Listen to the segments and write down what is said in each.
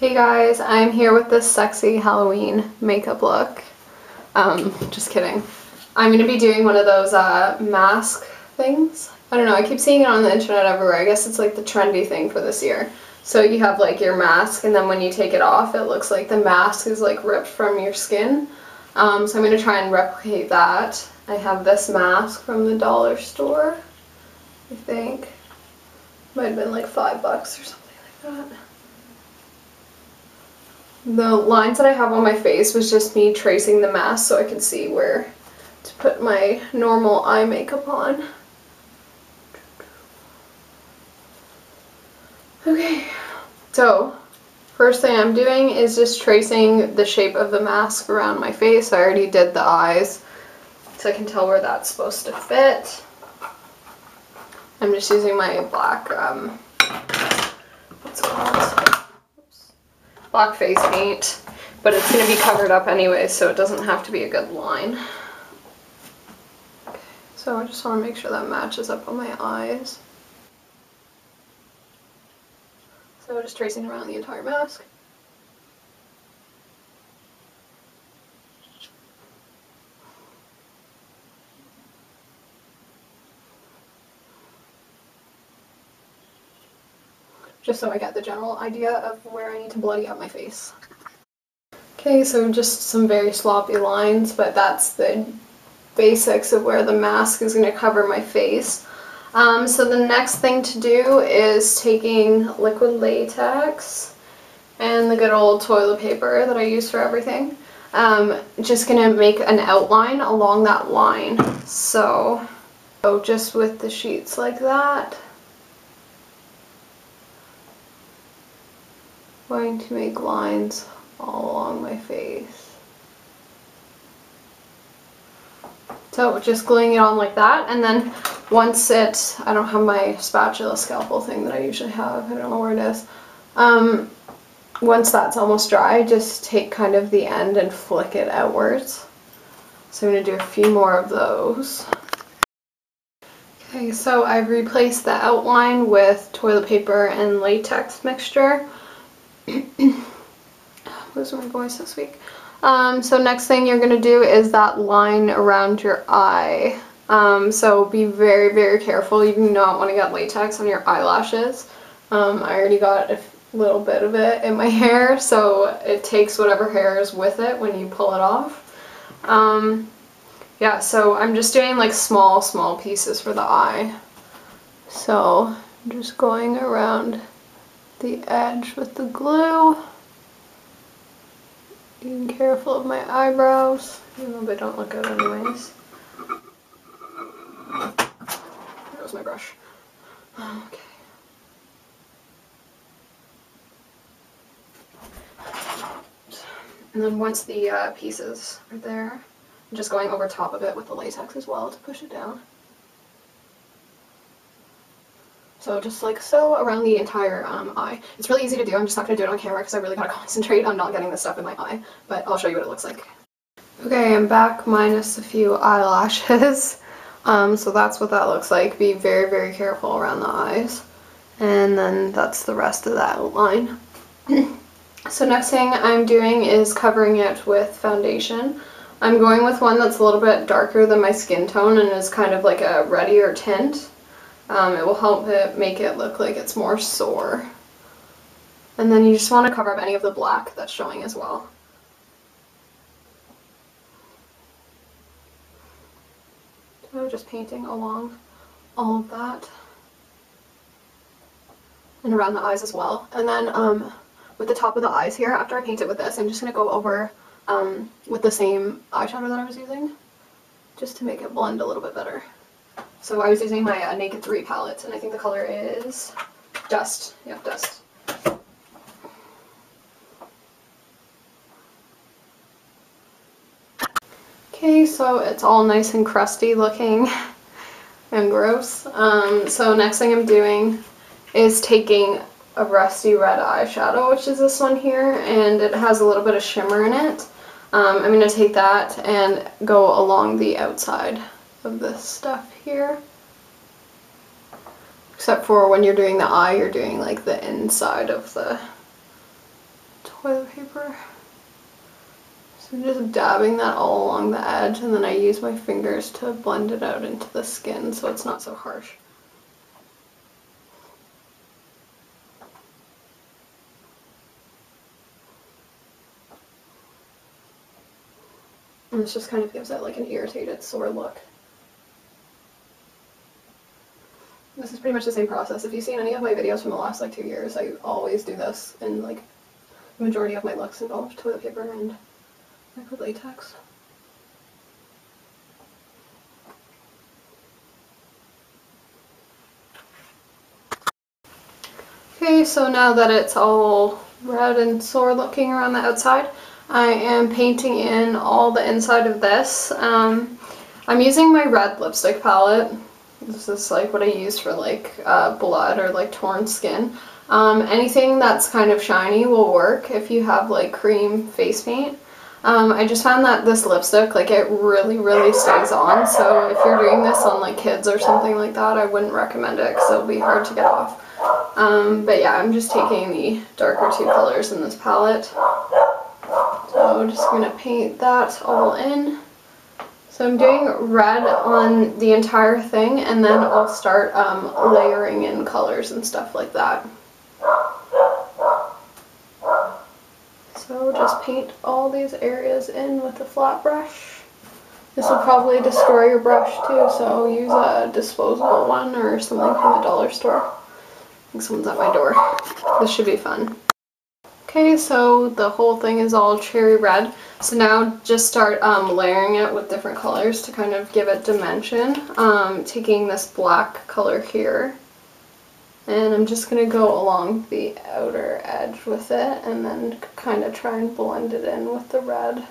Hey guys, I'm here with this sexy Halloween makeup look. Just kidding. I'm going to be doing one of those mask things. I don't know, I keep seeing it on the internet everywhere. I guess it's like the trendy thing for this year. So you have like your mask, and then when you take it off, it looks like the mask is like ripped from your skin. So I'm going to try and replicate that. I have this mask from the dollar store, I think. Might have been like $5 or something like that. The lines that I have on my face was just me tracing the mask so I could see where to put my normal eye makeup on. Okay, so first thing I'm doing is just tracing the shape of the mask around my face. I already did the eyes, so I can tell where that's supposed to fit. I'm just using my black, what's it called? Black face paint, but it's going to be covered up anyway, so it doesn't have to be a good line. Okay, so I just want to make sure that matches up on my eyes. So just tracing around the entire mask. Just so I get the general idea of where I need to bloody up my face. Okay, so just some very sloppy lines, but that's the basics of where the mask is going to cover my face. So the next thing to do is taking liquid latex and the good old toilet paper that I use for everything. Just going to make an outline along that line. So just with the sheets like that. Going to make lines all along my face. So just gluing it on like that, and then once I don't have my spatula scalpel thing that I usually have, I don't know where it is. Once that's almost dry, just take kind of the end and flick it outwards. So I'm going to do a few more of those. Okay, so I've replaced the outline with toilet paper and latex mixture. Losing my voice this week. So next thing you're going to do is that line around your eye. So be very, very careful. You do not want to get latex on your eyelashes. I already got a little bit of it in my hair, so it takes whatever hair is with it when you pull it off. Yeah, so I'm just doing like small pieces for the eye. So I'm just going around the edge with the glue. Being careful of my eyebrows, even though they don't look good anyways. There goes my brush. Okay. And then once the pieces are there, I'm just going over top of it with the latex as well to push it down. So just like so around the entire eye. It's really easy to do. I'm just not going to do it on camera because I really got to concentrate on not getting this stuff in my eye. But I'll show you what it looks like. Okay, I'm back minus a few eyelashes. So that's what that looks like. Be very, very careful around the eyes. And then that's the rest of that outline. So next thing I'm doing is covering it with foundation. I'm going with one that's a little bit darker than my skin tone and is kind of like a reddier tint. It will help it make it look like it's more sore. And then you just want to cover up any of the black that's showing as well. So just painting along all of that. And around the eyes as well. And then with the top of the eyes here, after I paint it with this, I'm just going to go over with the same eyeshadow that I was using, just to make it blend a little bit better. So I was using my Naked 3 palette, and I think the color is Dust. Yep, Dust. Okay, so it's all nice and crusty looking and gross. So next thing I'm doing is taking a rusty red eyeshadow, which is this one here, and it has a little bit of shimmer in it. I'm going to take that and go along the outside of this stuff here. Except for when you're doing the eye, you're doing like the inside of the toilet paper. So I'm just dabbing that all along the edge, and then I use my fingers to blend it out into the skin so it's not so harsh. And this just kind of gives it like an irritated, sore look. This is pretty much the same process. If you've seen any of my videos from the last like 2 years, I always do this, and like the majority of my looks involve toilet paper and liquid latex. Okay, so now that it's all red and sore looking around the outside, I am painting in all the inside of this. I'm using my red lipstick palette. This is like what I use for like blood or like torn skin. Anything that's kind of shiny will work if you have like cream face paint. I just found that this lipstick, like it really stays on, so if you're doing this on like kids or something like that, I wouldn't recommend it because it'll be hard to get off. But yeah, I'm just taking the darker two colors in this palette. So I'm just going to paint that all in. So I'm doing red on the entire thing, and then I'll start layering in colors and stuff like that. So just paint all these areas in with a flat brush. This will probably destroy your brush too, so use a disposable one or something from the dollar store. I think someone's at my door. This should be fun. Okay, so the whole thing is all cherry red. So now just start layering it with different colors to kind of give it dimension. Taking this black color here, and I'm just going to go along the outer edge with it and then kind of try and blend it in with the red.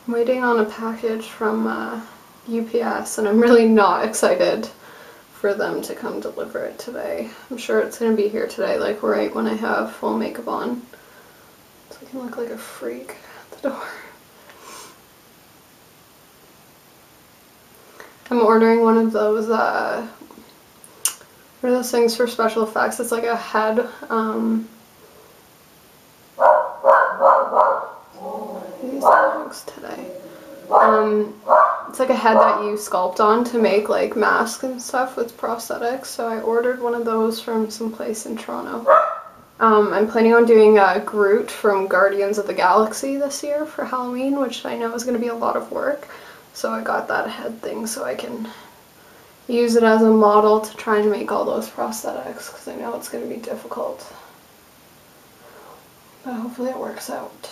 I'm waiting on a package from UPS, and I'm really not excited for them to come deliver it today. I'm sure it's going to be here today, like right when I have full makeup on, so I can look like a freak at the door. I'm ordering one of those, what are those things for special effects? It's like a head, these dogs today. It's like a head that you sculpt on to make like masks and stuff with prosthetics, so I ordered one of those from some place in Toronto. I'm planning on doing Groot from Guardians of the Galaxy this year for Halloween, which I know is going to be a lot of work, so I got that head thing so I can use it as a model to try and make all those prosthetics, because I know it's going to be difficult, but hopefully it works out.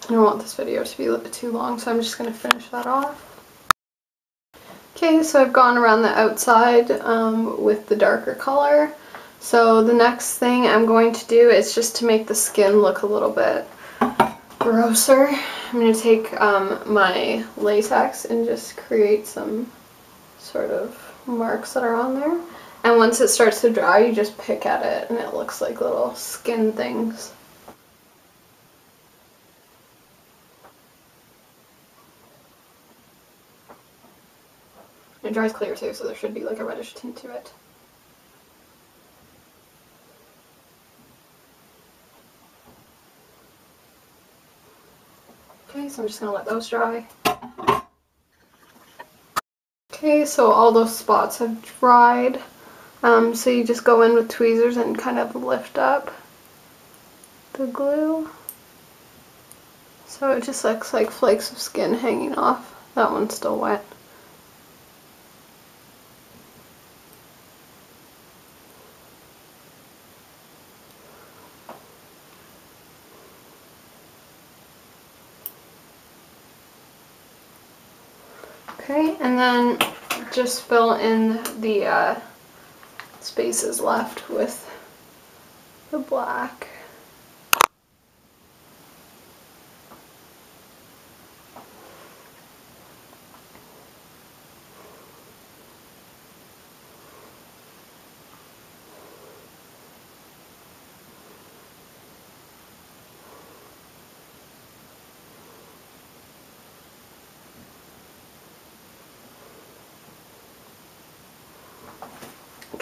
I don't want this video to be too long, so I'm just going to finish that off. Okay, so I've gone around the outside with the darker color. So the next thing I'm going to do is just to make the skin look a little bit grosser. I'm going to take my latex and just create some sort of marks that are on there. And once it starts to dry, you just pick at it and it looks like little skin things. It dries clear too, so there should be like a reddish tint to it. Okay, so I'm just going to let those dry. Okay, so all those spots have dried. So you just go in with tweezers and kind of lift up the glue. So it just looks like flakes of skin hanging off. That one's still wet. Okay, and then just fill in the spaces left with the black.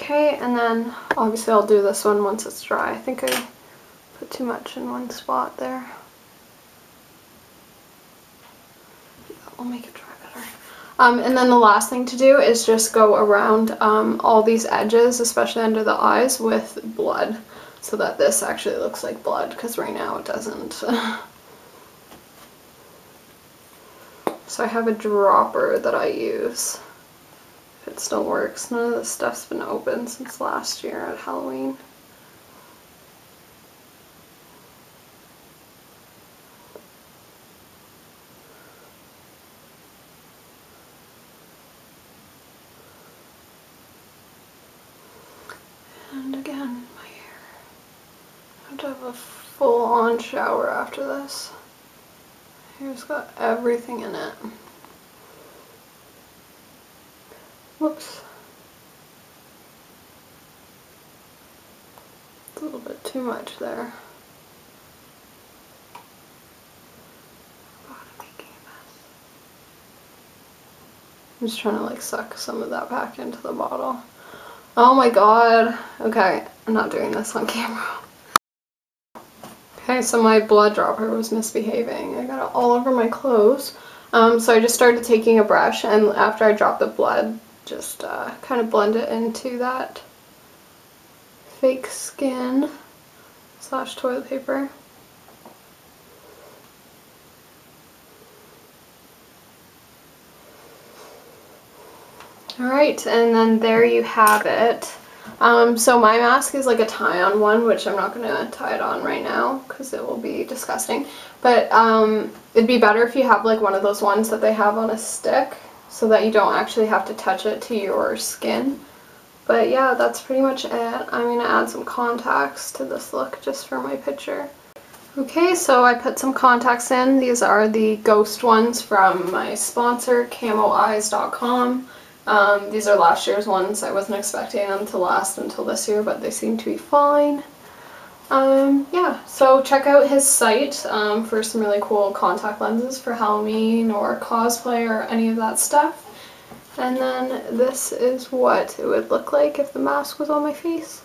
Okay, and then obviously I'll do this one once it's dry. I think I put too much in one spot there. That will make it dry better. And then the last thing to do is just go around all these edges, especially under the eyes, with blood, so that this actually looks like blood, because right now it doesn't. So I have a dropper that I use. If it still works. None of this stuff's been open since last year at Halloween. And again, my hair. I have to have a full-on shower after this. My hair's got everything in it. Whoops. It's a little bit too much there. I'm just trying to like suck some of that back into the bottle. Oh my god. Okay, I'm not doing this on camera. Okay, so my blood dropper was misbehaving. I got it all over my clothes. So I just started taking a brush, and after I dropped the blood, just kind of blend it into that fake skin / toilet paper. Alright, and then there you have it. So my mask is like a tie-on one, which I'm not going to tie it on right now because it will be disgusting. But it'd be better if you have like one of those ones that they have on a stick, so that you don't actually have to touch it to your skin. But yeah, that's pretty much it. I'm going to add some contacts to this look just for my picture. Okay, so I put some contacts in. These are the ghost ones from my sponsor, camoeyes.com. These are last year's ones. I wasn't expecting them to last until this year, but they seem to be fine. Yeah, so check out his site for some really cool contact lenses for Halloween or cosplay or any of that stuff. And then this is what it would look like if the mask was on my face.